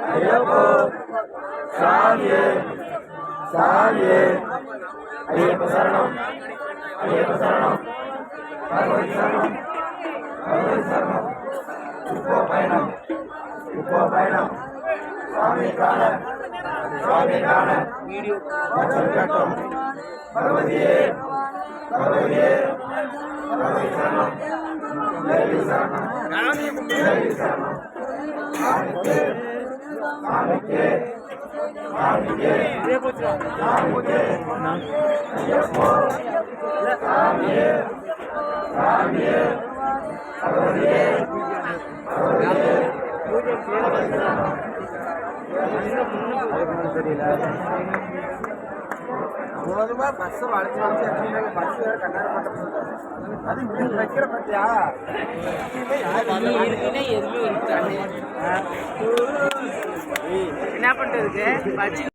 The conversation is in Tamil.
ஐயப்போ சாமியே சாமியே ஐயப்ப சரணம் ஐயப்ப சரணம் பகவதி சரணம் பகவதி சரணம் இப்போ பயணம் சுவாமி காண வச்சல் கட்டும் பகவதியே பகவதியே பகவதி சரணம் தேவி சரணம் தேவி சரணம் சாமிக்கே சாமிக்கே சாமிக்கே சாமிக்கே ஐயப்போ சாமியே சாமியே பகவதியே பகவதியே போதுமா பஸ் வளர்ச்சி பஸ் வேற கண்ணாடி போட்டு அது வைக்கிற பத்தியா என்ன பண்றதுக்கு